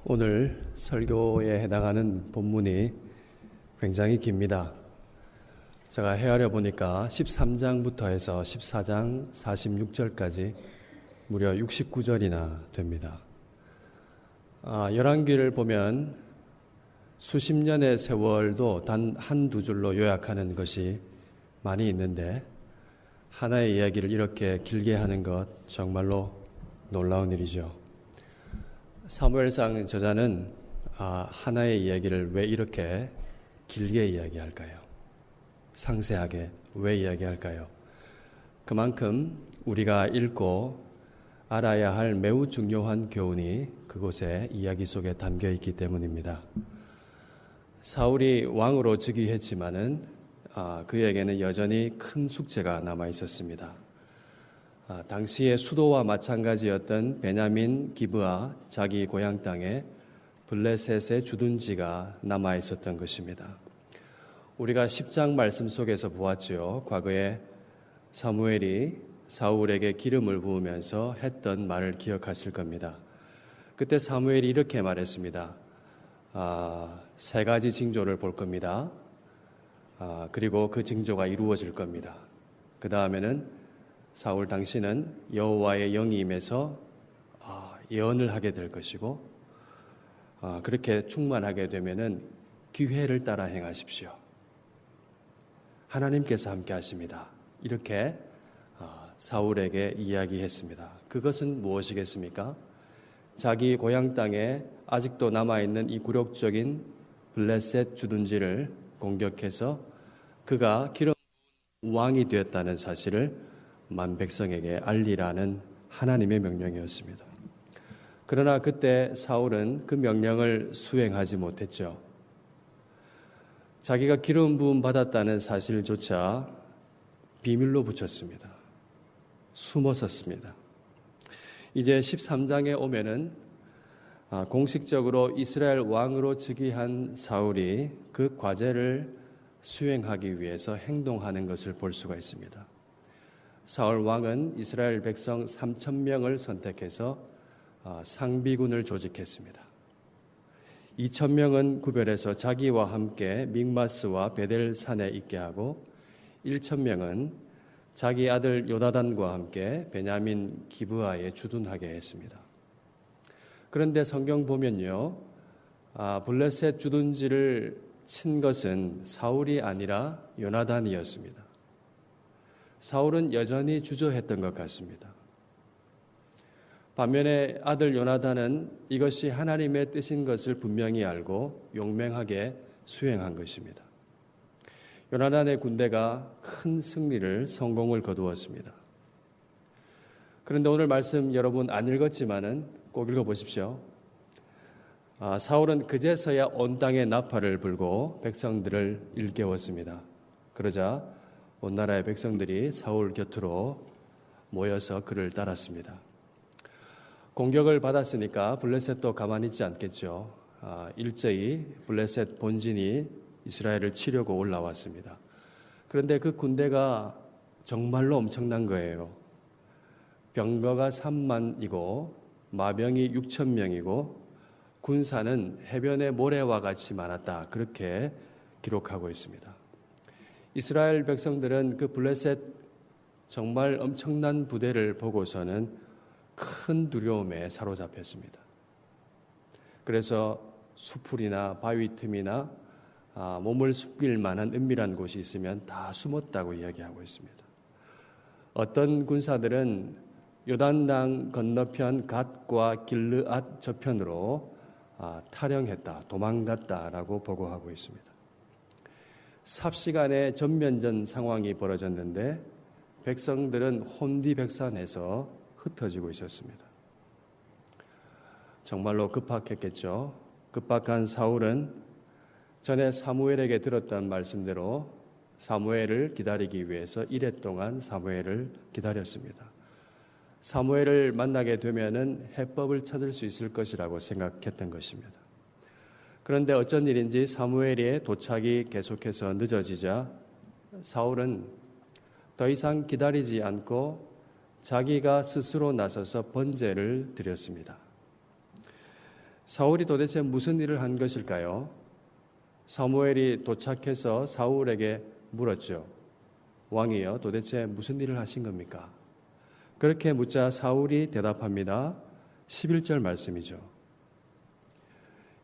오늘 설교에 해당하는 본문이 굉장히 깁니다. 제가 헤아려 보니까 13장부터 해서 14장 46절까지 무려 69절이나 됩니다. 열왕기를 보면 수십 년의 세월도 단 한두 줄로 요약하는 것이 많이 있는데 하나의 이야기를 이렇게 길게 하는 것 정말로 놀라운 일이죠. 사무엘상 저자는 하나의 이야기를 왜 이렇게 길게 이야기할까요? 상세하게 왜 이야기할까요? 그만큼 우리가 읽고 알아야 할 매우 중요한 교훈이 그곳의 이야기 속에 담겨 있기 때문입니다. 사울이 왕으로 즉위했지만은 그에게는 여전히 큰 숙제가 남아 있었습니다. 당시의 수도와 마찬가지였던 베냐민 기브아 자기 고향 땅에 블레셋의 주둔지가 남아 있었던 것입니다. 우리가 10장 말씀 속에서 보았죠. 과거에 사무엘이 사울에게 기름을 부으면서 했던 말을 기억하실 겁니다. 그때 사무엘이 이렇게 말했습니다. 세 가지 징조를 볼 겁니다. 그리고 그 징조가 이루어질 겁니다. 그 다음에는 사울 당신은 여호와의 영이 임해서 예언을 하게 될 것이고 그렇게 충만하게 되면은 기회를 따라 행하십시오. 하나님께서 함께 하십니다. 이렇게 사울에게 이야기했습니다. 그것은 무엇이겠습니까? 자기 고향 땅에 아직도 남아있는 이 굴욕적인 블레셋 주둔지를 공격해서 그가 기름 왕이 되었다는 사실을 만 백성에게 알리라는 하나님의 명령이었습니다. 그러나 그때 사울은 그 명령을 수행하지 못했죠. 자기가 기름 부음 받았다는 사실조차 비밀로 붙였습니다. 숨었었습니다. 이제 13장에 오면은 공식적으로 이스라엘 왕으로 즉위한 사울이 그 과제를 수행하기 위해서 행동하는 것을 볼 수가 있습니다. 사울 왕은 이스라엘 백성 3,000명을 선택해서 상비군을 조직했습니다. 2,000명은 구별해서 자기와 함께 믹마스와 베델 산에 있게 하고 1,000명은 자기 아들 요나단과 함께 베냐민 기브아에 주둔하게 했습니다. 그런데 성경 보면요, 블레셋 주둔지를 친 것은 사울이 아니라 요나단이었습니다. 사울은 여전히 주저했던 것 같습니다. 반면에 아들 요나단은 이것이 하나님의 뜻인 것을 분명히 알고 용맹하게 수행한 것입니다. 요나단의 군대가 큰 성공을 거두었습니다. 그런데 오늘 말씀 여러분 안 읽었지만은 꼭 읽어보십시오. 사울은 그제서야 온 땅에 나팔을 불고 백성들을 일깨웠습니다. 그러자 온 나라의 백성들이 사울 곁으로 모여서 그를 따랐습니다. 공격을 받았으니까 블레셋도 가만히 있지 않겠죠. 일제히 블레셋 본진이 이스라엘을 치려고 올라왔습니다. 그런데 그 군대가 정말로 엄청난 거예요. 병거가 3만이고 마병이 6,000명이고 군사는 해변의 모래와 같이 많았다. 그렇게 기록하고 있습니다. 이스라엘 백성들은 그 블레셋 정말 엄청난 부대를 보고서는 큰 두려움에 사로잡혔습니다. 그래서 수풀이나 바위 틈이나 몸을 숨길 만한 은밀한 곳이 있으면 다 숨었다고 이야기하고 있습니다. 어떤 군사들은 요단강 건너편 갓과 길르앗 저편으로 탈영했다, 도망갔다라고 보고하고 있습니다. 삽시간에 전면전 상황이 벌어졌는데 백성들은 혼비백산해서 흩어지고 있었습니다. 정말로 급박했겠죠. 급박한 사울은 전에 사무엘에게 들었던 말씀대로 사무엘을 기다리기 위해서 이래 동안 사무엘을 기다렸습니다. 사무엘을 만나게 되면은 해법을 찾을 수 있을 것이라고 생각했던 것입니다. 그런데 어쩐 일인지 사무엘의 도착이 계속해서 늦어지자 사울은 더 이상 기다리지 않고 자기가 스스로 나서서 번제를 드렸습니다. 사울이 도대체 무슨 일을 한 것일까요? 사무엘이 도착해서 사울에게 물었죠. 왕이여, 도대체 무슨 일을 하신 겁니까? 그렇게 묻자 사울이 대답합니다. 11절 말씀이죠.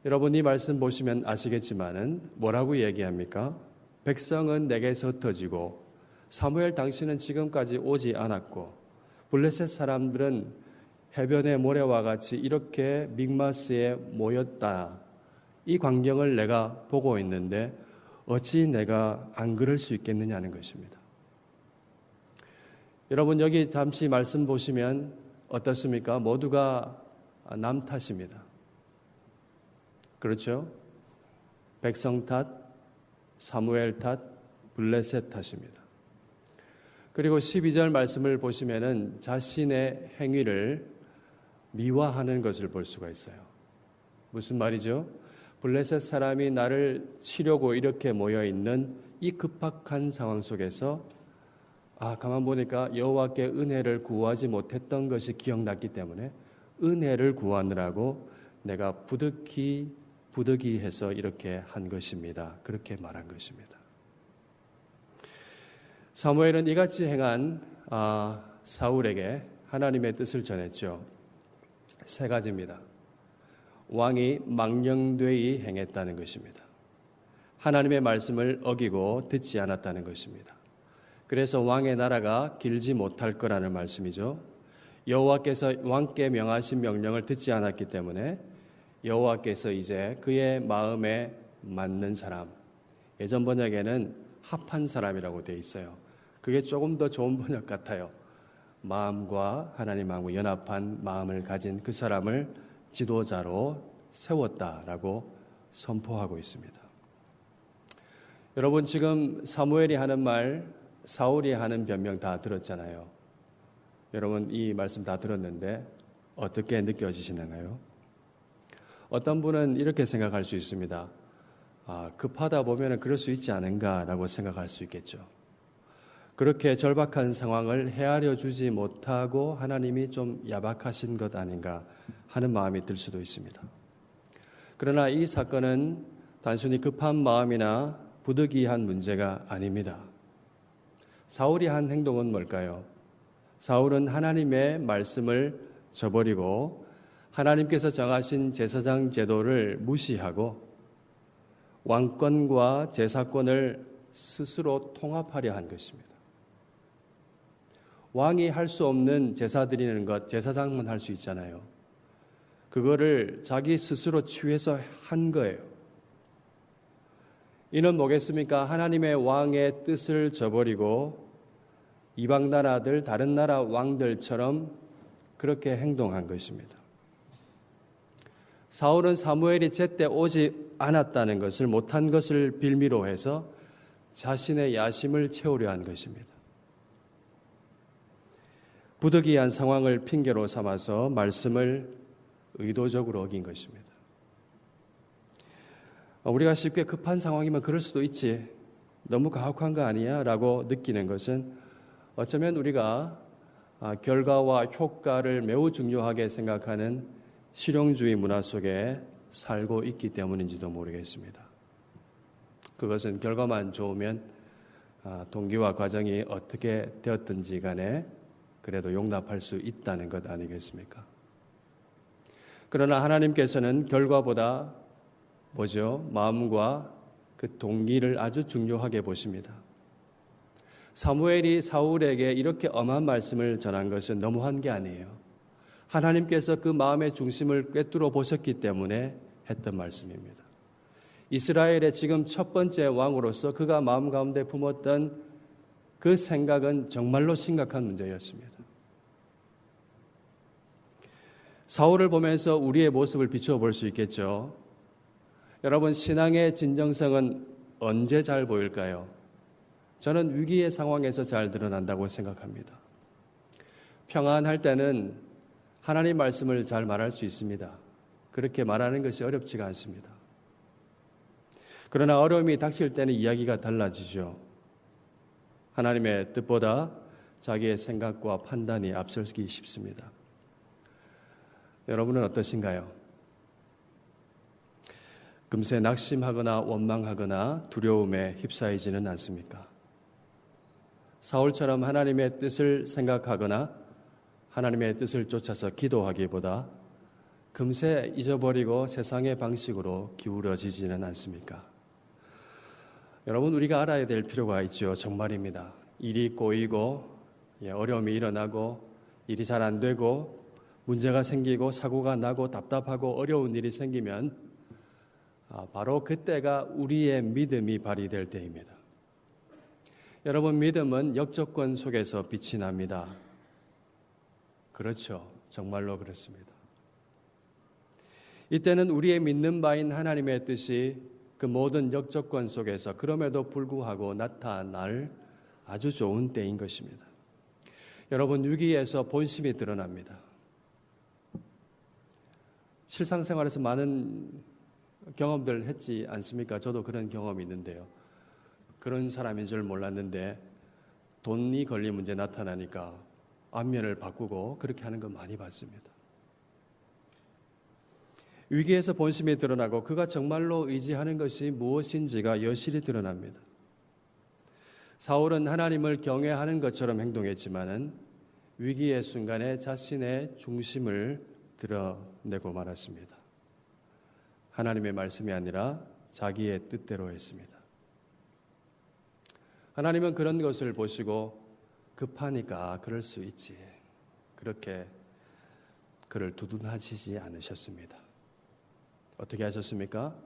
여러분, 이 말씀 보시면 아시겠지만은 뭐라고 얘기합니까? 백성은 내게서 흩어지고 사무엘 당신은 지금까지 오지 않았고 블레셋 사람들은 해변의 모래와 같이 이렇게 믹마스에 모였다. 이 광경을 내가 보고 있는데 어찌 내가 안 그럴 수 있겠느냐는 것입니다. 여러분, 여기 잠시 말씀 보시면 어떻습니까? 모두가 남 탓입니다. 그렇죠? 백성 탓, 사무엘 탓, 블레셋 탓입니다. 그리고 12절 말씀을 보시면은 자신의 행위를 미화하는 것을 볼 수가 있어요. 무슨 말이죠? 블레셋 사람이 나를 치려고 이렇게 모여 있는 이 급박한 상황 속에서 가만 보니까 여호와께 은혜를 구하지 못했던 것이 기억났기 때문에 은혜를 구하느라고 내가 부득이해서 이렇게 한 것입니다. 그렇게 말한 것입니다. 사무엘은 이같이 행한 사울에게 하나님의 뜻을 전했죠. 세 가지입니다. 왕이 망령되이 행했다는 것입니다. 하나님의 말씀을 어기고 듣지 않았다는 것입니다. 그래서 왕의 나라가 길지 못할 거라는 말씀이죠. 여호와께서 왕께 명하신 명령을 듣지 않았기 때문에 여호와께서 이제 그의 마음에 맞는 사람, 예전 번역에는 합한 사람이라고 되어 있어요. 그게 조금 더 좋은 번역 같아요. 마음과 하나님하고 연합한 마음을 가진 그 사람을 지도자로 세웠다라고 선포하고 있습니다. 여러분, 지금 사무엘이 하는 말, 사울이 하는 변명 다 들었잖아요. 여러분, 이 말씀 다 들었는데 어떻게 느껴지시나요? 어떤 분은 이렇게 생각할 수 있습니다. 급하다 보면 그럴 수 있지 않은가라고 생각할 수 있겠죠. 그렇게 절박한 상황을 헤아려 주지 못하고 하나님이 좀 야박하신 것 아닌가 하는 마음이 들 수도 있습니다. 그러나 이 사건은 단순히 급한 마음이나 부득이한 문제가 아닙니다. 사울이 한 행동은 뭘까요? 사울은 하나님의 말씀을 저버리고 하나님께서 정하신 제사장 제도를 무시하고 왕권과 제사권을 스스로 통합하려 한 것입니다. 왕이 할 수 없는 제사 드리는 것, 제사장만 할 수 있잖아요. 그거를 자기 스스로 취해서 한 거예요. 이는 뭐겠습니까? 하나님의 왕의 뜻을 저버리고 이방 나라들, 다른 나라 왕들처럼 그렇게 행동한 것입니다. 사울은 사무엘이 제때 오지 않았다는 것을, 못한 것을 빌미로 해서 자신의 야심을 채우려 한 것입니다. 부득이한 상황을 핑계로 삼아서 말씀을 의도적으로 어긴 것입니다. 우리가 쉽게 급한 상황이면 그럴 수도 있지, 너무 가혹한 거 아니야? 라고 느끼는 것은 어쩌면 우리가 결과와 효과를 매우 중요하게 생각하는 실용주의 문화 속에 살고 있기 때문인지도 모르겠습니다. 그것은 결과만 좋으면 동기와 과정이 어떻게 되었든지 간에 그래도 용납할 수 있다는 것 아니겠습니까? 그러나 하나님께서는 결과보다 마음과 그 동기를 아주 중요하게 보십니다. 사무엘이 사울에게 이렇게 엄한 말씀을 전한 것은 너무한 게 아니에요. 하나님께서 그 마음의 중심을 꿰뚫어 보셨기 때문에 했던 말씀입니다. 이스라엘의 지금 첫 번째 왕으로서 그가 마음 가운데 품었던 그 생각은 정말로 심각한 문제였습니다. 사울을 보면서 우리의 모습을 비추어 볼 수 있겠죠. 여러분, 신앙의 진정성은 언제 잘 보일까요? 저는 위기의 상황에서 잘 드러난다고 생각합니다. 평안할 때는 하나님 말씀을 잘 말할 수 있습니다. 그렇게 말하는 것이 어렵지가 않습니다. 그러나 어려움이 닥칠 때는 이야기가 달라지죠. 하나님의 뜻보다 자기의 생각과 판단이 앞서기 쉽습니다. 여러분은 어떠신가요? 금세 낙심하거나 원망하거나 두려움에 휩싸이지는 않습니까? 사울처럼 하나님의 뜻을 생각하거나 하나님의 뜻을 쫓아서 기도하기보다 금세 잊어버리고 세상의 방식으로 기울어지지는 않습니까? 여러분, 우리가 알아야 될 필요가 있죠. 정말입니다. 일이 꼬이고 어려움이 일어나고 일이 잘 안 되고 문제가 생기고 사고가 나고 답답하고 어려운 일이 생기면 바로 그때가 우리의 믿음이 발휘될 때입니다. 여러분, 믿음은 역조건 속에서 빛이 납니다. 그렇죠. 정말로 그렇습니다. 이때는 우리의 믿는 바인 하나님의 뜻이 그 모든 역조건 속에서 그럼에도 불구하고 나타날 아주 좋은 때인 것입니다. 여러분, 위기에서 본심이 드러납니다. 실상생활에서 많은 경험들 했지 않습니까? 저도 그런 경험이 있는데요. 그런 사람인 줄 몰랐는데 돈이 걸린 문제 나타나니까 안면을 바꾸고 그렇게 하는 거 많이 봤습니다. 위기에서 본심이 드러나고 그가 정말로 의지하는 것이 무엇인지가 여실히 드러납니다. 사울은 하나님을 경외하는 것처럼 행동했지만은 위기의 순간에 자신의 중심을 드러내고 말았습니다. 하나님의 말씀이 아니라 자기의 뜻대로 했습니다. 하나님은 그런 것을 보시고 급하니까 그럴 수 있지, 그렇게 그를 두둔하시지 않으셨습니다. 어떻게 하셨습니까?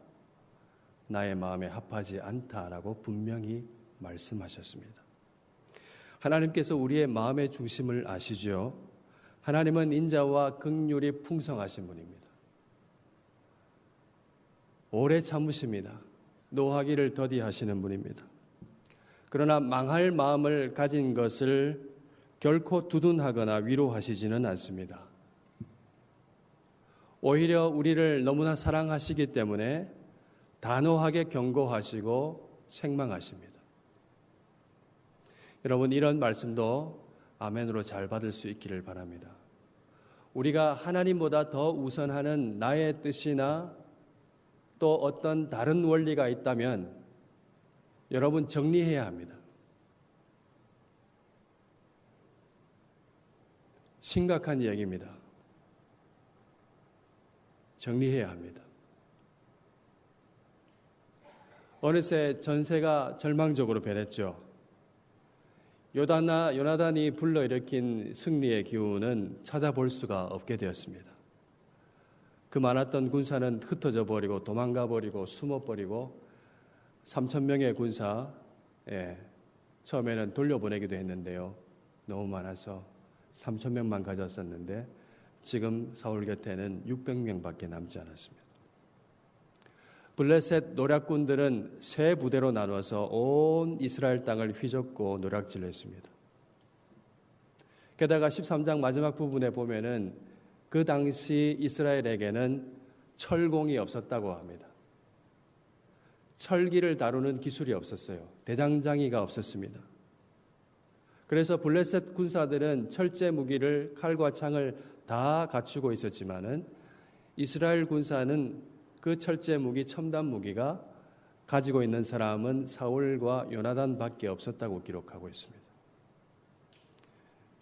나의 마음에 합하지 않다라고 분명히 말씀하셨습니다. 하나님께서 우리의 마음의 중심을 아시죠? 하나님은 인자와 긍휼이 풍성하신 분입니다. 오래 참으십니다. 노하기를 더디하시는 분입니다. 그러나 망할 마음을 가진 것을 결코 두둔하거나 위로하시지는 않습니다. 오히려 우리를 너무나 사랑하시기 때문에 단호하게 경고하시고 책망하십니다. 여러분, 이런 말씀도 아멘으로 잘 받을 수 있기를 바랍니다. 우리가 하나님보다 더 우선하는 나의 뜻이나 또 어떤 다른 원리가 있다면 여러분, 정리해야 합니다. 심각한 이야기입니다. 정리해야 합니다. 어느새 전세가 절망적으로 변했죠. 요나단이 불러일으킨 승리의 기운은 찾아볼 수가 없게 되었습니다. 그 많았던 군사는 흩어져 버리고 도망가 버리고 숨어 버리고 3,000명의 군사, 처음에는 돌려보내기도 했는데요. 너무 많아서 3,000명만 가졌었는데 지금 사울 곁에는 600명밖에 남지 않았습니다. 블레셋 노략군들은 세 부대로 나눠서 온 이스라엘 땅을 휘젓고 노략질을 했습니다. 게다가 13장 마지막 부분에 보면은 그 당시 이스라엘에게는 철공이 없었다고 합니다. 철기를 다루는 기술이 없었어요. 대장장이가 없었습니다. 그래서 블레셋 군사들은 철제 무기를 칼과 창을 다 갖추고 있었지만은 이스라엘 군사는 그 철제 무기, 첨단 무기가 가지고 있는 사람은 사울과 요나단밖에 없었다고 기록하고 있습니다.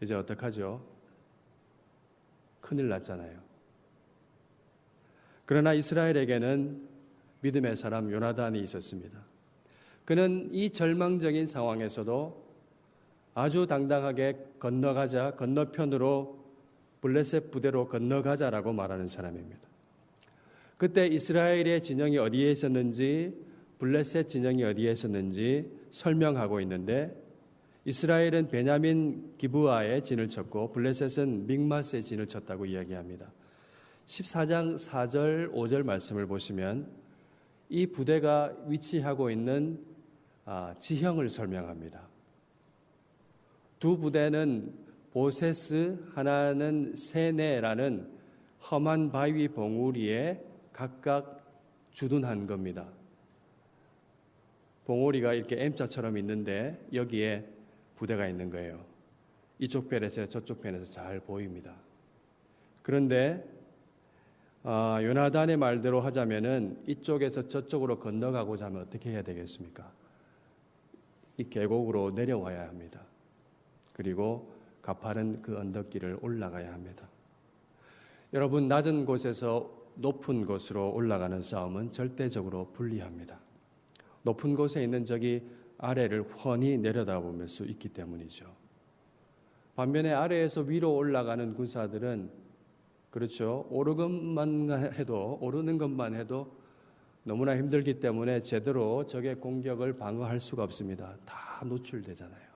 이제 어떡하죠? 큰일 났잖아요. 그러나 이스라엘에게는 믿음의 사람 요나단이 있었습니다. 그는 이 절망적인 상황에서도 아주 당당하게 건너편으로 블레셋 부대로 건너가자라고 말하는 사람입니다. 그때 이스라엘의 진영이 어디에 있었는지, 블레셋 진영이 어디에 있었는지 설명하고 있는데, 이스라엘은 베냐민 기브아에 진을 쳤고 블레셋은 믹마스에 진을 쳤다고 이야기합니다. 14장 4절 5절 말씀을 보시면 이 부대가 위치하고 있는 지형을 설명합니다. 두 부대는 보세스, 하나는 세네라는 험한 바위 봉우리에 각각 주둔한 겁니다. 봉우리가 이렇게 M자처럼 있는데 여기에 부대가 있는 거예요. 이쪽 편에서 저쪽 편에서 잘 보입니다. 그런데 요나단의 말대로 하자면은 이쪽에서 저쪽으로 건너가고자 하면 어떻게 해야 되겠습니까? 이 계곡으로 내려와야 합니다. 그리고 가파른 그 언덕길을 올라가야 합니다. 여러분, 낮은 곳에서 높은 곳으로 올라가는 싸움은 절대적으로 불리합니다. 높은 곳에 있는 적이 아래를 훤히 내려다볼 수 있기 때문이죠. 반면에 아래에서 위로 올라가는 군사들은 그렇죠. 오르는 것만 해도 너무나 힘들기 때문에 제대로 적의 공격을 방어할 수가 없습니다. 다 노출되잖아요.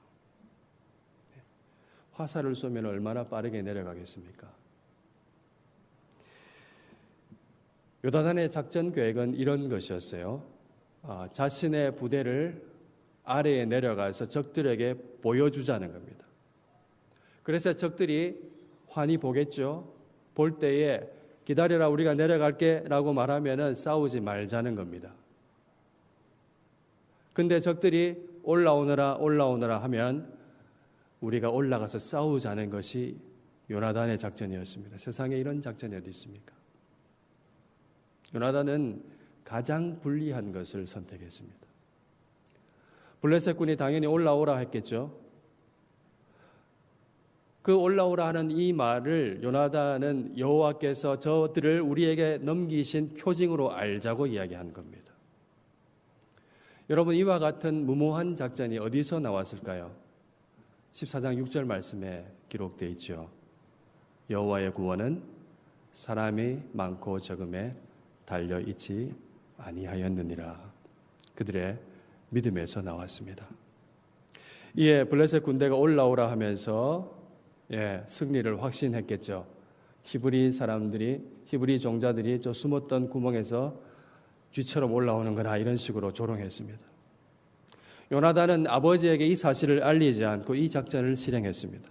화살을 쏘면 얼마나 빠르게 내려가겠습니까? 요나단의 작전 계획은 이런 것이었어요. 자신의 부대를 아래에 내려가서 적들에게 보여주자는 겁니다. 그래서 적들이 환히 보겠죠. 볼 때에 기다려라, 우리가 내려갈게 라고 말하면은 싸우지 말자는 겁니다. 근데 적들이 올라오너라 하면 우리가 올라가서 싸우자는 것이 요나단의 작전이었습니다. 세상에 이런 작전이 어디 있습니까? 요나단은 가장 불리한 것을 선택했습니다. 블레셋 군이 당연히 올라오라 했겠죠. 그 올라오라 하는 이 말을 요나단은 여호와께서 저들을 우리에게 넘기신 표징으로 알자고 이야기한 겁니다. 여러분, 이와 같은 무모한 작전이 어디서 나왔을까요? 14장 6절 말씀에 기록되어 있죠. 여호와의 구원은 사람이 많고 적음에 달려있지 아니하였느니라. 그들의 믿음에서 나왔습니다. 이에 블레셋 군대가 올라오라 하면서 승리를 확신했겠죠. 히브리 종자들이 저 숨었던 구멍에서 쥐처럼 올라오는구나, 이런 식으로 조롱했습니다. 요나단은 아버지에게 이 사실을 알리지 않고 이 작전을 실행했습니다.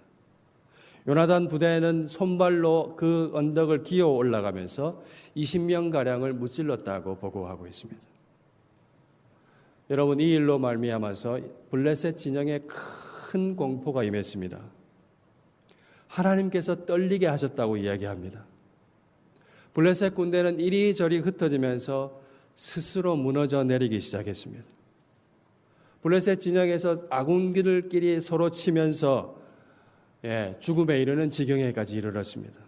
요나단 부대는 손발로 그 언덕을 기어 올라가면서 20명가량을 무찔렀다고 보고하고 있습니다. 여러분, 이 일로 말미암아서 블레셋 진영에 큰 공포가 임했습니다. 하나님께서 떨리게 하셨다고 이야기합니다. 블레셋 군대는 이리저리 흩어지면서 스스로 무너져 내리기 시작했습니다. 블레셋 진영에서 아군들끼리 서로 치면서 죽음에 이르는 지경에까지 이르렀습니다.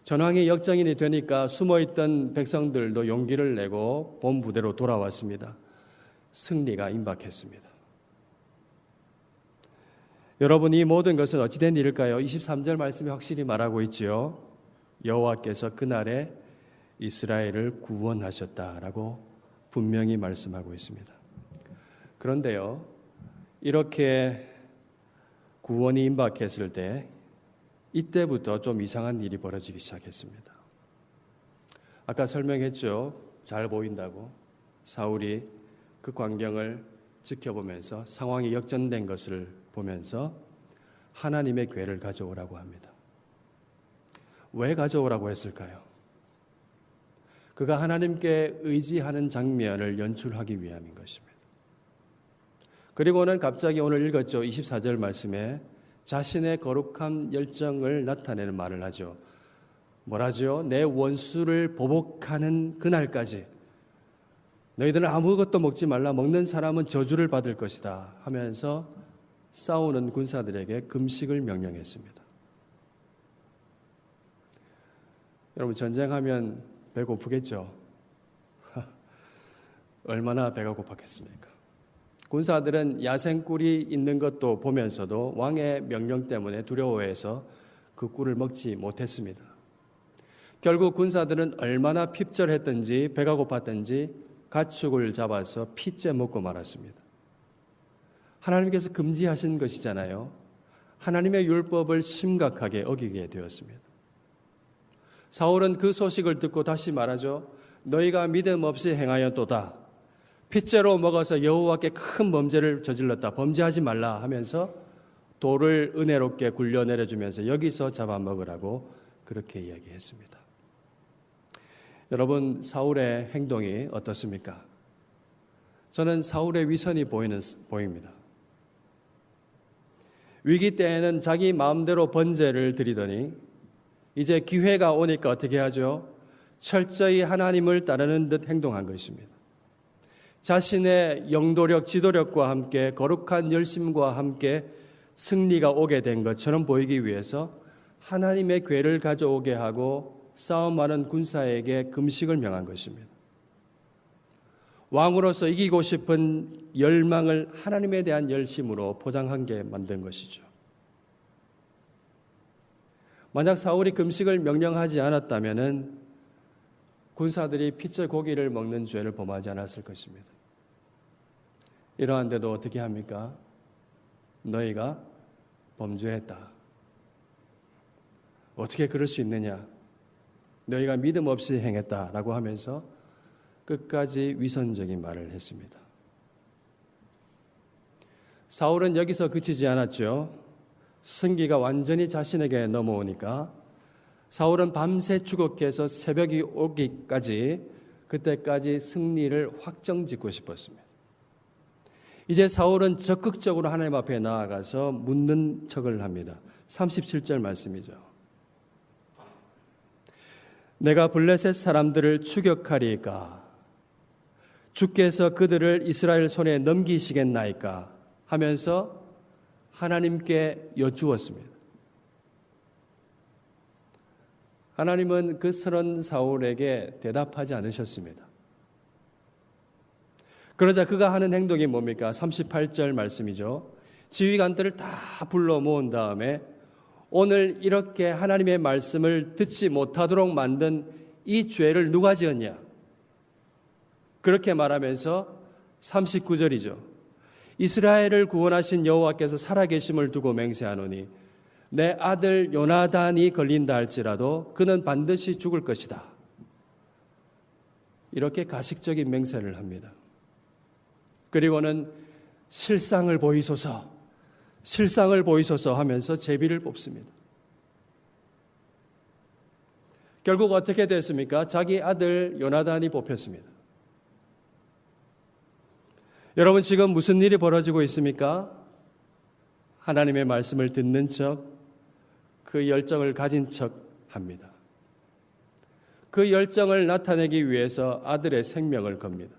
전황이 역정인이 되니까 숨어있던 백성들도 용기를 내고 본부대로 돌아왔습니다. 승리가 임박했습니다. 여러분, 이 모든 것은 어찌된 일일까요? 23절 말씀이 확실히 말하고 있지요. 여호와께서 그날에 이스라엘을 구원하셨다라고 분명히 말씀하고 있습니다. 그런데요, 이렇게 구원이 임박했을 때 이때부터 좀 이상한 일이 벌어지기 시작했습니다. 아까 설명했죠. 잘 보인다고. 사울이 그 광경을 지켜보면서 상황이 역전된 것을 보면서 하나님의 궤를 가져오라고 합니다. 왜 가져오라고 했을까요? 그가 하나님께 의지하는 장면을 연출하기 위함인 것입니다. 그리고는 갑자기 오늘 읽었죠. 24절 말씀에 자신의 거룩한 열정을 나타내는 말을 하죠. 뭐라죠? 내 원수를 보복하는 그날까지 너희들은 아무것도 먹지 말라. 먹는 사람은 저주를 받을 것이다 하면서 싸우는 군사들에게 금식을 명령했습니다. 여러분, 전쟁하면 배고프겠죠? 얼마나 배가 고팠겠습니까? 군사들은 야생꿀이 있는 것도 보면서도 왕의 명령 때문에 두려워해서 그 꿀을 먹지 못했습니다. 결국 군사들은 얼마나 핍절했든지 배가 고팠든지 가축을 잡아서 피째 먹고 말았습니다. 하나님께서 금지하신 것이잖아요. 하나님의 율법을 심각하게 어기게 되었습니다. 사울은 그 소식을 듣고 다시 말하죠. 너희가 믿음 없이 행하였도다. 핏째로 먹어서 여호와께 큰 범죄를 저질렀다. 범죄하지 말라 하면서 돌을 은혜롭게 굴려 내려주면서 여기서 잡아먹으라고 그렇게 이야기했습니다. 여러분, 사울의 행동이 어떻습니까? 저는 사울의 위선이 보입니다. 위기 때에는 자기 마음대로 번제를 드리더니 이제 기회가 오니까 어떻게 하죠? 철저히 하나님을 따르는 듯 행동한 것입니다. 자신의 영도력, 지도력과 함께 거룩한 열심과 함께 승리가 오게 된 것처럼 보이기 위해서 하나님의 궤를 가져오게 하고 싸움하는 군사에게 금식을 명한 것입니다. 왕으로서 이기고 싶은 열망을 하나님에 대한 열심으로 포장한 게 만든 것이죠. 만약 사울이 금식을 명령하지 않았다면 군사들이 피째 고기를 먹는 죄를 범하지 않았을 것입니다. 이러한데도 어떻게 합니까? 너희가 범죄했다. 어떻게 그럴 수 있느냐? 너희가 믿음 없이 행했다라고 하면서 끝까지 위선적인 말을 했습니다. 사울은 여기서 그치지 않았죠. 승기가 완전히 자신에게 넘어오니까 사울은 밤새 추격해서 새벽이 오기까지 그때까지 승리를 확정짓고 싶었습니다. 이제 사울은 적극적으로 하나님 앞에 나아가서 묻는 척을 합니다. 37절 말씀이죠. 내가 블레셋 사람들을 추격하리이까? 주께서 그들을 이스라엘 손에 넘기시겠나이까? 하면서 하나님께 여쭈었습니다. 하나님은 그 서른 사울에게 대답하지 않으셨습니다. 그러자 그가 하는 행동이 뭡니까? 38절 말씀이죠. 지휘관들을 다 불러 모은 다음에 오늘 이렇게 하나님의 말씀을 듣지 못하도록 만든 이 죄를 누가 지었냐? 그렇게 말하면서 39절이죠. 이스라엘을 구원하신 여호와께서 살아계심을 두고 맹세하노니 내 아들 요나단이 걸린다 할지라도 그는 반드시 죽을 것이다. 이렇게 가식적인 맹세를 합니다. 그리고는 실상을 보이소서 하면서 제비를 뽑습니다. 결국 어떻게 됐습니까? 자기 아들 요나단이 뽑혔습니다. 여러분 지금 무슨 일이 벌어지고 있습니까? 하나님의 말씀을 듣는 척, 그 열정을 가진 척 합니다. 그 열정을 나타내기 위해서 아들의 생명을 겁니다.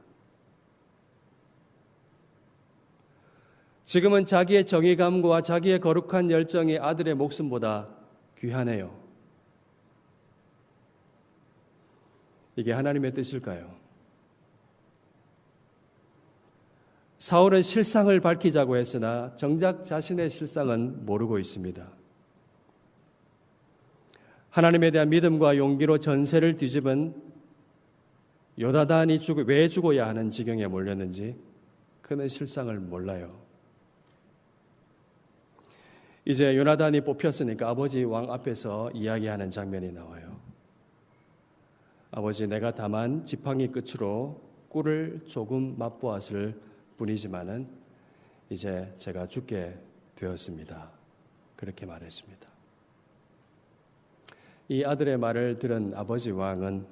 지금은 자기의 정의감과 자기의 거룩한 열정이 아들의 목숨보다 귀하네요. 이게 하나님의 뜻일까요? 사울은 실상을 밝히자고 했으나 정작 자신의 실상은 모르고 있습니다. 하나님에 대한 믿음과 용기로 전세를 뒤집은 요나단이 왜 죽어야 하는 지경에 몰렸는지 그는 실상을 몰라요. 이제 요나단이 뽑혔으니까 아버지 왕 앞에서 이야기하는 장면이 나와요. 아버지, 내가 다만 지팡이 끝으로 꿀을 조금 맛보았을 뿐이지만은 이제 제가 죽게 되었습니다. 그렇게 말했습니다. 이 아들의 말을 들은 아버지 왕은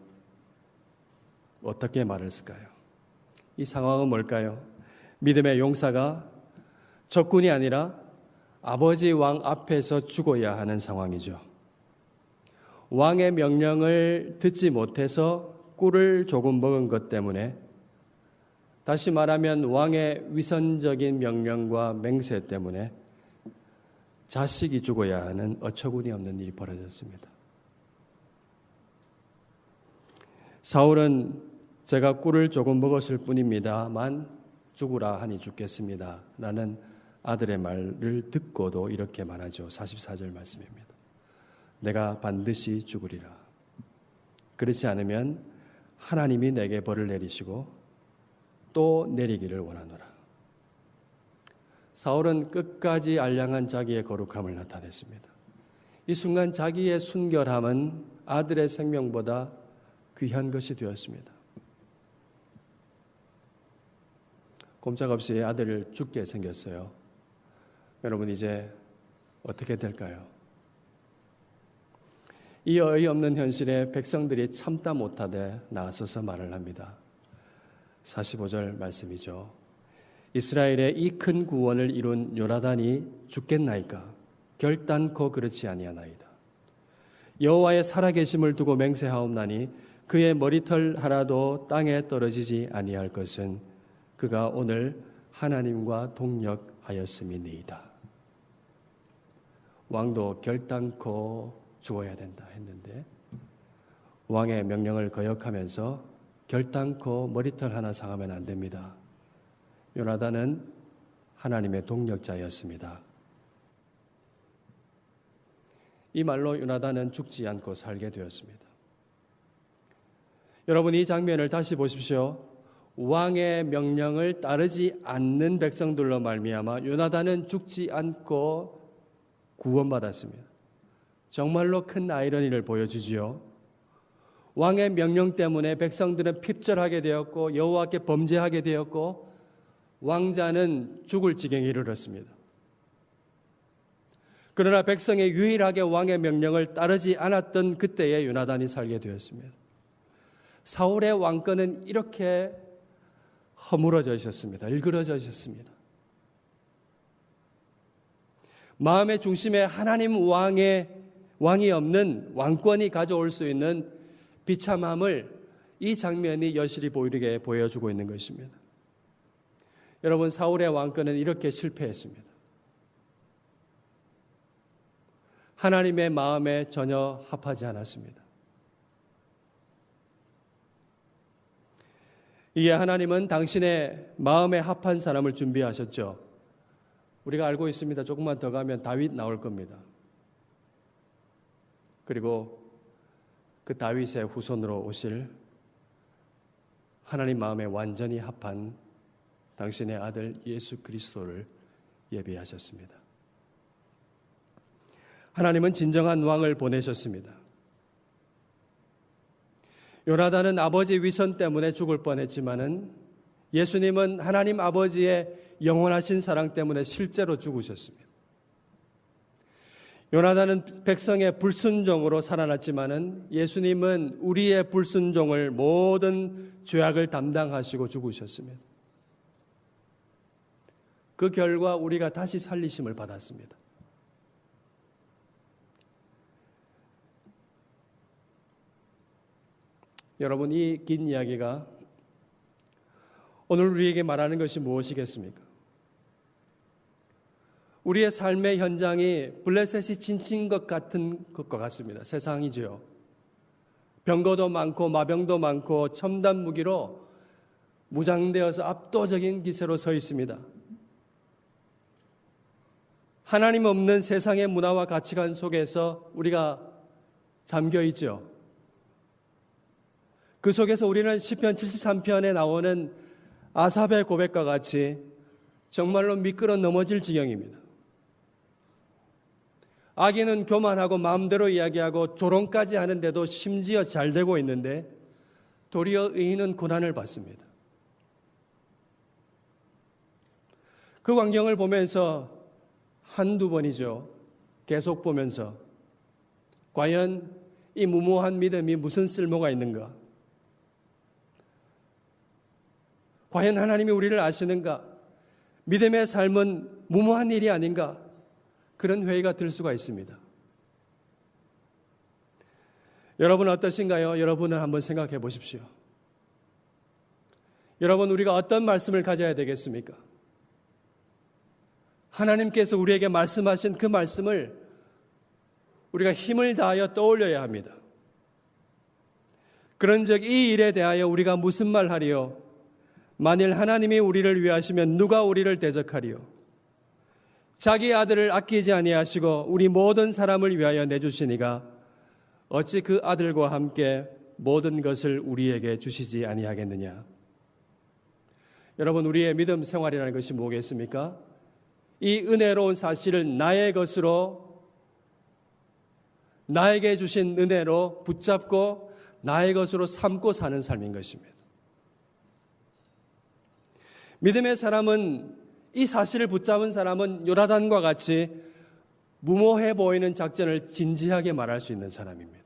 어떻게 말했을까요? 이 상황은 뭘까요? 믿음의 용사가 적군이 아니라 아버지 왕 앞에서 죽어야 하는 상황이죠. 왕의 명령을 듣지 못해서 꿀을 조금 먹은 것 때문에, 다시 말하면 왕의 위선적인 명령과 맹세 때문에 자식이 죽어야 하는 어처구니 없는 일이 벌어졌습니다. 사울은 제가 꿀을 조금 먹었을 뿐입니다만 죽으라 하니 죽겠습니다 라는 아들의 말을 듣고도 이렇게 말하죠. 44절 말씀입니다. 내가 반드시 죽으리라. 그렇지 않으면 하나님이 내게 벌을 내리시고 또 내리기를 원하노라. 사울은 끝까지 알량한 자기의 거룩함을 나타냈습니다. 이 순간 자기의 순결함은 아들의 생명보다 귀한 것이 되었습니다. 꼼짝없이 아들을 죽게 생겼어요. 여러분 이제 어떻게 될까요? 이 어이없는 현실에 백성들이 참다 못하되 나서서 말을 합니다. 45절 말씀이죠. 이스라엘의 이 큰 구원을 이룬 요나단이 죽겠나이까? 결단코 그렇지 아니하나이다. 여호와의 살아계심을 두고 맹세하옵나니 그의 머리털 하나도 땅에 떨어지지 아니할 것은 그가 오늘 하나님과 동력하였음이니이다. 왕도 결단코 죽어야 된다 했는데 왕의 명령을 거역하면서 결단코 머리털 하나 상하면 안 됩니다. 요나단은 하나님의 동력자였습니다. 이 말로 요나단은 죽지 않고 살게 되었습니다. 여러분, 이 장면을 다시 보십시오. 왕의 명령을 따르지 않는 백성들로 말미암아 요나단은 죽지 않고 구원받았습니다. 정말로 큰 아이러니를 보여주지요. 왕의 명령 때문에 백성들은 핍절하게 되었고 여호와께 범죄하게 되었고 왕자는 죽을 지경에 이르렀습니다. 그러나 백성이 유일하게 왕의 명령을 따르지 않았던 그때에 요나단이 살게 되었습니다. 사울의 왕권은 이렇게 허물어져 있었습니다. 일그러져 있었습니다. 마음의 중심에 하나님 왕이 없는 왕권이 가져올 수 있는 비참함을 이 장면이 여실히 보이게 보여주고 있는 것입니다. 여러분, 사울의 왕권은 이렇게 실패했습니다. 하나님의 마음에 전혀 합하지 않았습니다. 이에 하나님은 당신의 마음에 합한 사람을 준비하셨죠. 우리가 알고 있습니다. 조금만 더 가면 다윗 나올 겁니다. 그리고 그 다윗의 후손으로 오실 하나님 마음에 완전히 합한 당신의 아들 예수 그리스도를 예비하셨습니다. 하나님은 진정한 왕을 보내셨습니다. 요나단은 아버지 위선 때문에 죽을 뻔했지만은 예수님은 하나님 아버지의 영원하신 사랑 때문에 실제로 죽으셨습니다. 요나단은 백성의 불순종으로 살아났지만은 예수님은 우리의 불순종을 모든 죄악을 담당하시고 죽으셨습니다. 그 결과 우리가 다시 살리심을 받았습니다. 여러분, 이 긴 이야기가 오늘 우리에게 말하는 것이 무엇이겠습니까? 우리의 삶의 현장이 블레셋이 진친 것 같은 것과 같습니다. 세상이죠. 병거도 많고 마병도 많고 첨단 무기로 무장되어서 압도적인 기세로 서 있습니다. 하나님 없는 세상의 문화와 가치관 속에서 우리가 잠겨 있죠. 그 속에서 우리는 시편 73편에 나오는 아삽의 고백과 같이 정말로 미끄러 넘어질 지경입니다. 악인은 교만하고 마음대로 이야기하고 조롱까지 하는데도 심지어 잘 되고 있는데 도리어 의인은 고난을 받습니다. 그 광경을 보면서 한두 번이죠. 계속 보면서 과연 이 무모한 믿음이 무슨 쓸모가 있는가? 과연 하나님이 우리를 아시는가? 믿음의 삶은 무모한 일이 아닌가? 그런 회의가 들 수가 있습니다. 여러분 어떠신가요? 여러분은 한번 생각해 보십시오. 여러분, 우리가 어떤 말씀을 가져야 되겠습니까? 하나님께서 우리에게 말씀하신 그 말씀을 우리가 힘을 다하여 떠올려야 합니다. 그런즉 이 일에 대하여 우리가 무슨 말 하리요? 만일 하나님이 우리를 위하시면 누가 우리를 대적하리요? 자기 아들을 아끼지 아니하시고 우리 모든 사람을 위하여 내주시니가 어찌 그 아들과 함께 모든 것을 우리에게 주시지 아니하겠느냐? 여러분, 우리의 믿음 생활이라는 것이 뭐겠습니까? 이 은혜로운 사실을 나의 것으로, 나에게 주신 은혜로 붙잡고 나의 것으로 삼고 사는 삶인 것입니다. 믿음의 사람은, 이 사실을 붙잡은 사람은 요나단과 같이 무모해 보이는 작전을 진지하게 말할 수 있는 사람입니다.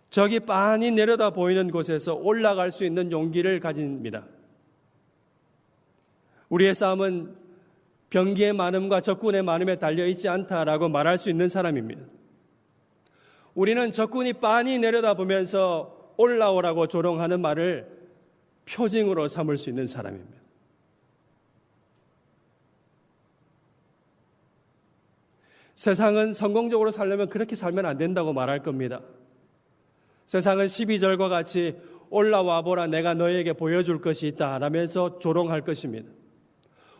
적이 빤히 내려다 보이는 곳에서 올라갈 수 있는 용기를 가집니다. 우리의 싸움은 병기의 많음과 적군의 많음에 달려있지 않다라고 말할 수 있는 사람입니다. 우리는 적군이 빤히 내려다보면서 올라오라고 조롱하는 말을 표징으로 삼을 수 있는 사람입니다. 세상은 성공적으로 살려면 그렇게 살면 안 된다고 말할 겁니다. 세상은 12절과 같이 올라와 보라 내가 너에게 보여줄 것이 있다 라면서 조롱할 것입니다.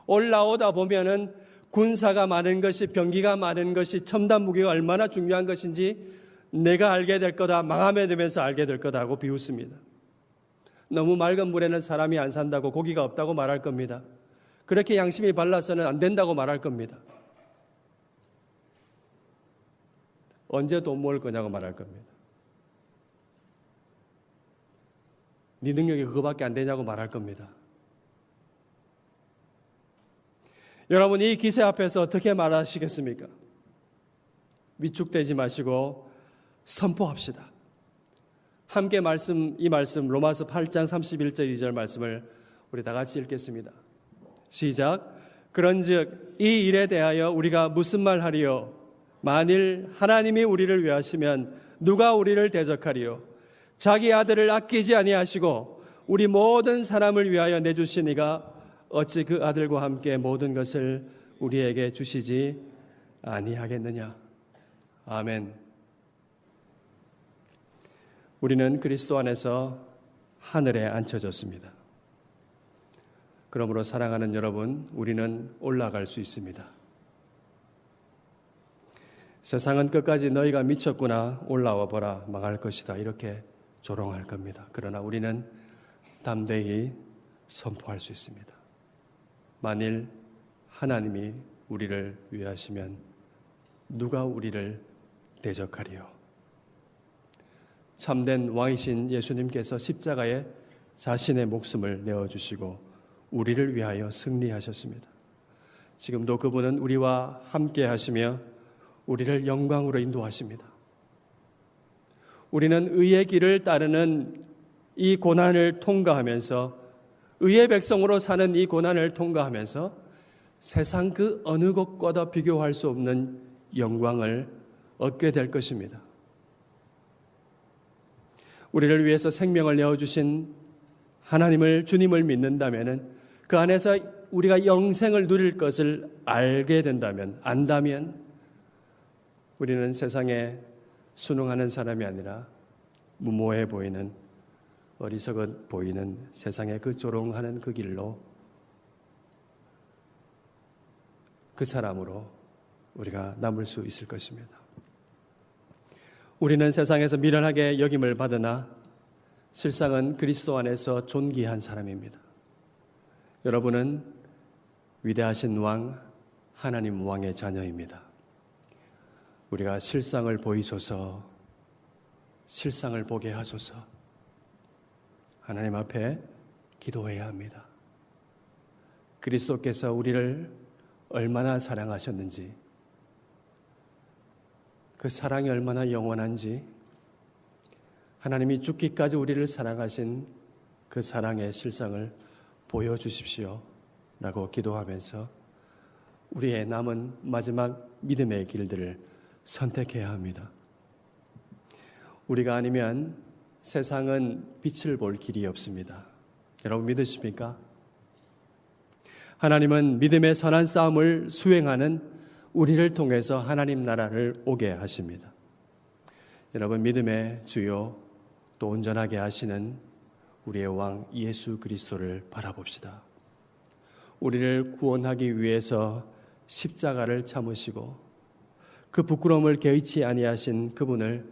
올라오다 보면은 군사가 많은 것이, 병기가 많은 것이, 첨단 무기가 얼마나 중요한 것인지 내가 알게 될 거다, 망하게 되면서 알게 될 거다고 비웃습니다. 너무 맑은 물에는 사람이 안 산다고, 고기가 없다고 말할 겁니다. 그렇게 양심이 발라서는 안 된다고 말할 겁니다. 언제 돈 모을 거냐고 말할 겁니다. 네 능력이 그거밖에 안 되냐고 말할 겁니다. 여러분, 이 기세 앞에서 어떻게 말하시겠습니까? 위축되지 마시고 선포합시다. 함께 이 말씀 로마서 8장 31절 2절 말씀을 우리 다 같이 읽겠습니다. 시작. 그런즉 이 일에 대하여 우리가 무슨 말 하리요? 만일 하나님이 우리를 위하시면 누가 우리를 대적하리요? 자기 아들을 아끼지 아니하시고 우리 모든 사람을 위하여 내주시니가 어찌 그 아들과 함께 모든 것을 우리에게 주시지 아니하겠느냐. 아멘. 우리는 그리스도 안에서 하늘에 앉혀졌습니다. 그러므로 사랑하는 여러분, 우리는 올라갈 수 있습니다. 세상은 끝까지 너희가 미쳤구나, 올라와 보라, 망할 것이다, 이렇게 조롱할 겁니다. 그러나 우리는 담대히 선포할 수 있습니다. 만일 하나님이 우리를 위하시면 누가 우리를 대적하리요? 참된 왕이신 예수님께서 십자가에 자신의 목숨을 내어주시고 우리를 위하여 승리하셨습니다. 지금도 그분은 우리와 함께 하시며 우리를 영광으로 인도하십니다. 우리는 의의 길을 따르는 이 고난을 통과하면서, 의의 백성으로 사는 이 고난을 통과하면서 세상 그 어느 것과도 비교할 수 없는 영광을 얻게 될 것입니다. 우리를 위해서 생명을 내어주신 하나님을, 주님을 믿는다면, 그 안에서 우리가 영생을 누릴 것을 알게 된다면, 안다면 우리는 세상에 순응하는 사람이 아니라 무모해 보이는, 어리석어 보이는 세상의 그 조롱하는 그 길로, 그 사람으로 우리가 남을 수 있을 것입니다. 우리는 세상에서 미련하게 여김을 받으나 실상은 그리스도 안에서 존귀한 사람입니다. 여러분은 위대하신 왕, 하나님 왕의 자녀입니다. 우리가 실상을 보이소서, 실상을 보게 하소서, 하나님 앞에 기도해야 합니다. 그리스도께서 우리를 얼마나 사랑하셨는지, 그 사랑이 얼마나 영원한지, 하나님이 죽기까지 우리를 사랑하신 그 사랑의 실상을 보여주십시오 라고 기도하면서 우리의 남은 마지막 믿음의 길들을 선택해야 합니다. 우리가 아니면 세상은 빛을 볼 길이 없습니다. 여러분 믿으십니까? 하나님은 믿음의 선한 싸움을 수행하는 우리를 통해서 하나님 나라를 오게 하십니다. 여러분 믿음의 주요 또 온전하게 하시는 우리의 왕 예수 그리스도를 바라봅시다. 우리를 구원하기 위해서 십자가를 참으시고 그 부끄러움을 개의치 아니하신 그분을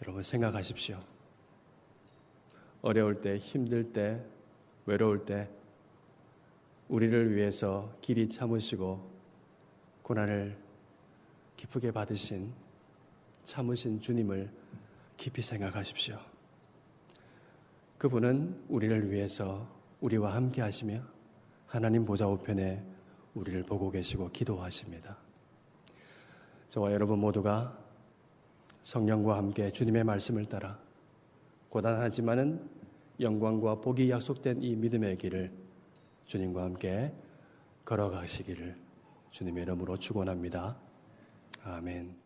여러분 생각하십시오. 어려울 때, 힘들 때, 외로울 때 우리를 위해서 길이 참으시고 고난을 기쁘게 받으신 참으신 주님을 깊이 생각하십시오. 그분은 우리를 위해서 우리와 함께 하시며 하나님 보좌 우편에 우리를 보고 계시고 기도하십니다. 저와 여러분 모두가 성령과 함께 주님의 말씀을 따라 고단하지만은 영광과 복이 약속된 이 믿음의 길을 주님과 함께 걸어가시기를 주님의 이름으로 축원합니다. 아멘.